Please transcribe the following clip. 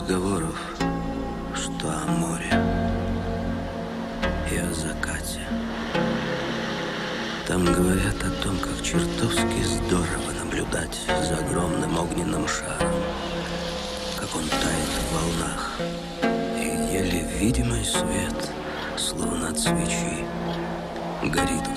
разговоров, что о море и о закате. Там говорят о том, как чертовски здорово наблюдать за огромным огненным шаром, как он тает в волнах, и еле видимый свет, словно от свечи, горит